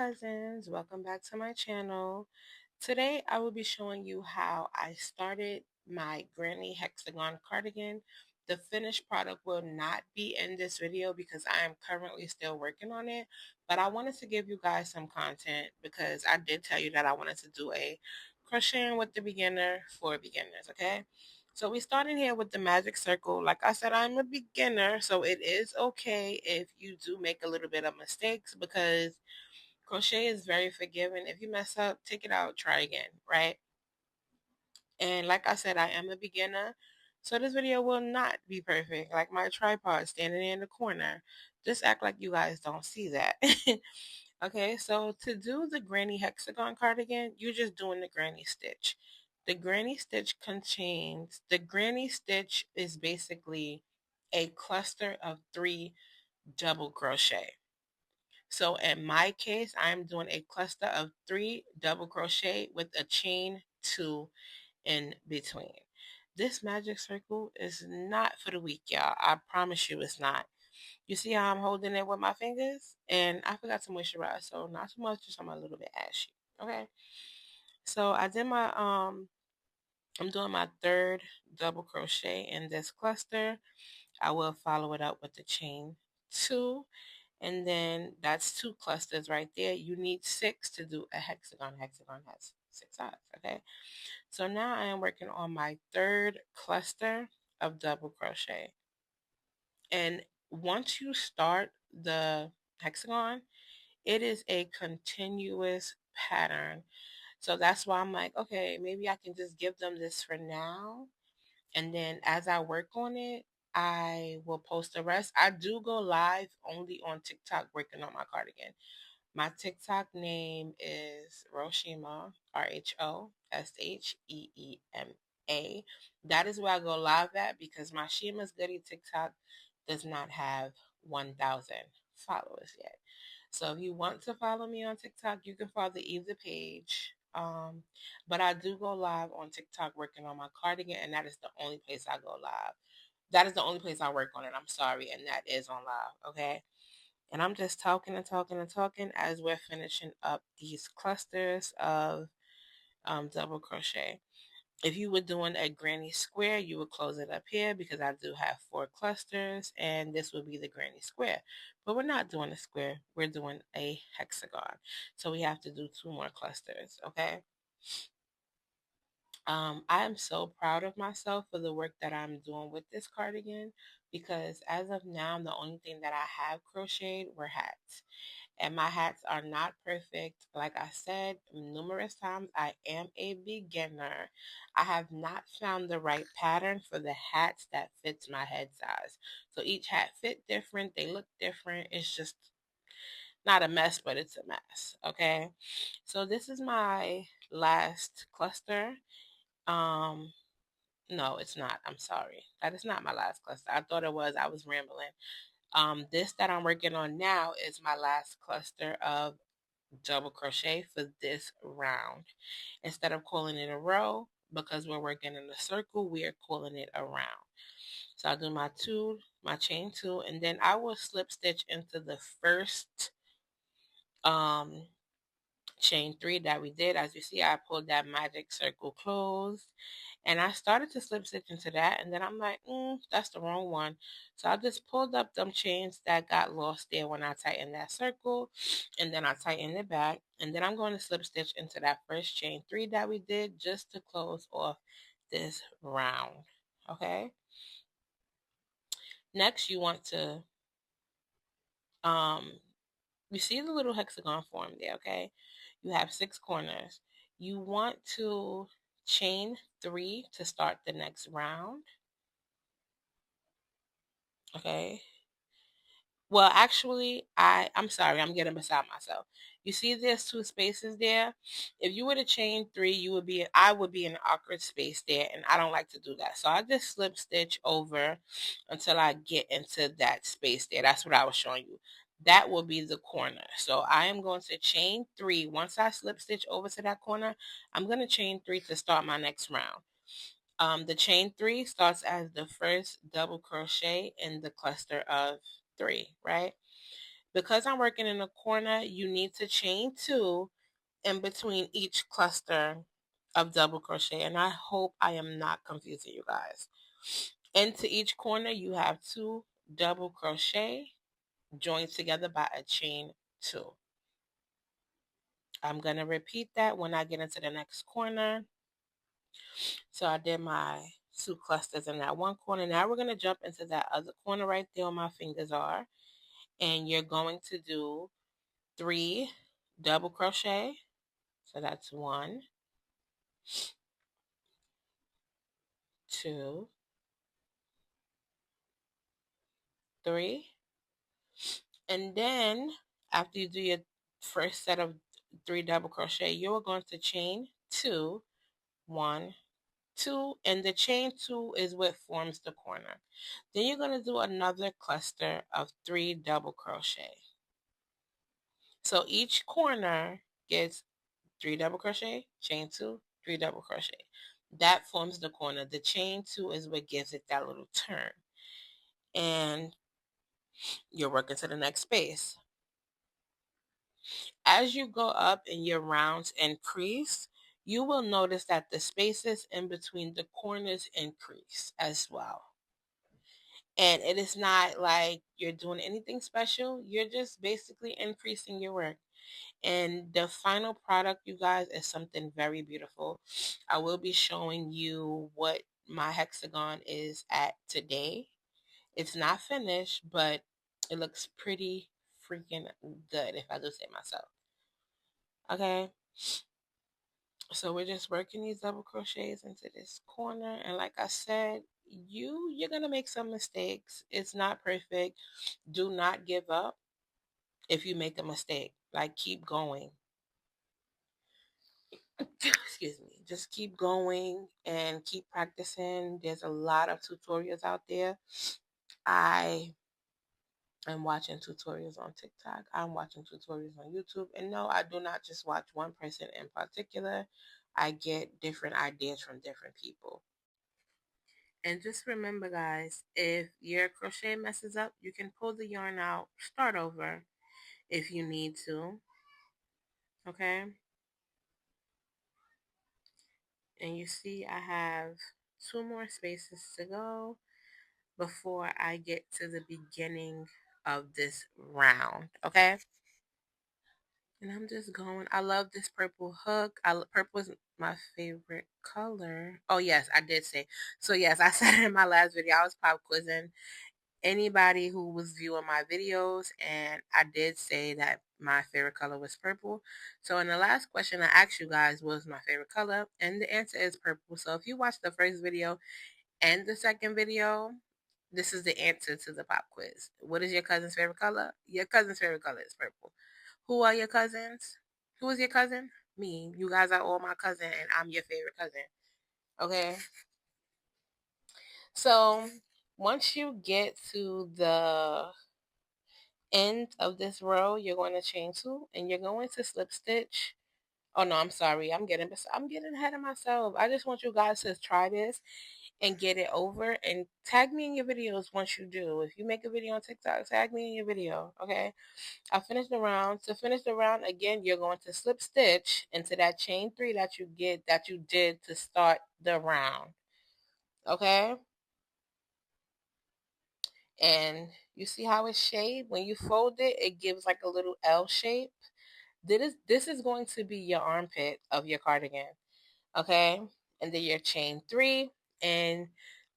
cousins, welcome back to my channel. Today I will be showing you how I started my granny hexagon cardigan. The finished product will not be in this video because I am currently still working on it, but I wanted to give you guys some content because I did tell you that I wanted to do a crocheting with the beginner for beginners, okay? So we started here with the magic circle. Like I said, I'm a beginner, so it is okay if you do make a little bit of mistakes because crochet is very forgiving. If you mess up, take it out, try again, right? And like I said, I am a beginner, so this video will not be perfect. Like my tripod standing in the corner. Just act like you guys don't see that. Okay, so to do the granny hexagon cardigan, you're just doing the granny stitch. The granny stitch is basically a cluster of 3 double crochet. So in my case, I'm doing a cluster of 3 double crochet with a chain 2 in between. This magic circle is not for the weak, y'all. I promise you it's not. You see how I'm holding it with my fingers? And I forgot to moisturize, so not too much, just I'm a little bit ashy. Okay. So I did my I'm doing my 3rd double crochet in this cluster. I will follow it up with the chain 2, and then that's 2 clusters right there. You need 6 to do a hexagon. Hexagon has 6 sides, okay? So now I am working on my 3rd cluster of double crochet. And once you start the hexagon, it is a continuous pattern. So that's why I'm like, okay, maybe I can just give them this for now. And then as I work on it, I will post the rest. I do go live only on TikTok working on my cardigan. My TikTok name is Roshima, RHOSHEEMA. That is where I go live at because my Shima's Goody TikTok does not have 1,000 followers yet. So if you want to follow me on TikTok, you can follow the either page. But I do go live on TikTok working on my cardigan, and that is the only place I go live. That is the only place I work on it. I'm sorry, and that is on live, okay? And I'm just talking and talking and talking as we're finishing up these clusters of double crochet. If you were doing a granny square, you would close it up here because I do have 4 clusters and this would be the granny square. But we're not doing a square, we're doing a hexagon. So we have to do 2 more clusters, okay? I am so proud of myself for the work that I'm doing with this cardigan because as of now, the only thing that I have crocheted were hats. And my hats are not perfect. Like I said numerous times, I am a beginner. I have not found the right pattern for the hats that fits my head size. So each hat fit different. They look different. It's just not a mess, but it's a mess. Okay. So this is my last cluster. Um, no, it's not. I'm sorry. That is not my last cluster. I thought it was. I was rambling. This that I'm working on now is my last cluster of double crochet for this round. Instead of calling it a row, because we're working in a circle, we are calling it a round. So I'll do my chain 2, and then I will slip stitch into the first chain 3 that we did. As you see, I pulled that magic circle closed and I started to slip stitch into that, and then I'm like, that's the wrong one. So I just pulled up them chains that got lost there when I tightened that circle, and then I tightened it back, and then I'm going to slip stitch into that first chain 3 that we did just to close off this round. Okay, next you want to you see the little hexagon form there, okay? You have 6 corners. You want to chain 3 to start the next round. Okay. Well, actually, I'm sorry, I'm getting beside myself. You see there's 2 spaces there. If you were to chain 3, I would be in an awkward space there, and I don't like to do that. So I just slip stitch over until I get into that space there. That's what I was showing you. That will be the corner. So I am going to chain 3. Once I slip stitch over to that corner, I'm going to chain 3 to start my next round. The chain 3 starts as the first double crochet in the cluster of 3, right? Because I'm working in a corner, you need to chain 2 in between each cluster of double crochet. And I hope I am not confusing you guys. Into each corner, you have 2 double crochet joined together by a chain 2. I'm going to repeat that when I get into the next corner. So I did my 2 clusters in that one corner. Now we're going to jump into that other corner right there where my fingers are. And you're going to do 3 double crochet. So that's 1, 2, 3. And then after you do your first set of 3 double crochet, you're going to chain 2, 1, 2, and the chain 2 is what forms the corner. Then you're going to do another cluster of 3 double crochet. So each corner gets 3 double crochet, chain 2, 3 double crochet. That forms the corner. The chain 2 is what gives it that little turn. And you're working to the next space. As you go up and your rounds increase, you will notice that the spaces in between the corners increase as well. And it is not like you're doing anything special. You're just basically increasing your work. And the final product, you guys, is something very beautiful. I will be showing you what my hexagon is at today. It's not finished, but it looks pretty freaking good, if I do say myself. Okay. So we're just working these double crochets into this corner. And like I said, you're going to make some mistakes. It's not perfect. Do not give up if you make a mistake. Like, keep going. Excuse me. Just keep going and keep practicing. There's a lot of tutorials out there. I am watching tutorials on TikTok. I'm watching tutorials on YouTube. And no, I do not just watch one person in particular. I get different ideas from different people. And just remember, guys, if your crochet messes up, you can pull the yarn out, start over if you need to. Okay? And you see I have 2 more spaces to go before I get to the beginning of this round. Okay? And I'm just going. I love this purple hook. Purple is my favorite color. Oh, yes, I did say. So, yes, I said in my last video, I was pop quizzing anybody who was viewing my videos, and I did say that my favorite color was purple. So in the last question I asked you guys what was my favorite color, and the answer is purple. So if you watch the first video and the second video, this is the answer to the pop quiz. What is your cousin's favorite color? Your cousin's favorite color is purple. Who are your cousins? Who is your cousin? Me. You guys are all my cousin, and I'm your favorite cousin. Okay? So once you get to the end of this row, you're going to chain 2 and you're going to slip stitch. Oh no, I'm sorry. I'm getting ahead of myself. I just want you guys to try this and get it over, and tag me in your videos once you do. If you make a video on TikTok, tag me in your video. Okay? I finished the round. To finish the round again, you're going to slip stitch into that chain 3 that you did to start the round. Okay? And you see how it's shaped? When you fold it, it gives like a little L shape. This is going to be your armpit of your cardigan. Okay? And then your chain 3, and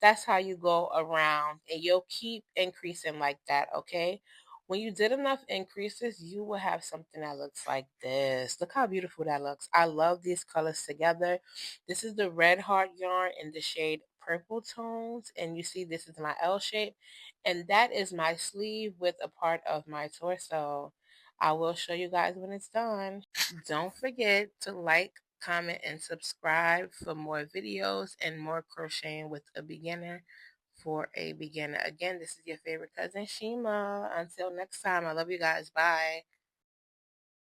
that's how you go around, and you'll keep increasing like that. Okay? When you did enough increases, you will have something that looks like this. Look how beautiful that looks. I love these colors together. This is the red heart yarn in the shade purple tones, and you see this is my L shape, and that is my sleeve with a part of my torso. I will show you guys when it's done. Don't forget to like, comment, and subscribe for more videos and more crocheting with a beginner for a beginner. Again, this is your favorite cousin, Shima. Until next time, I love you guys. Bye.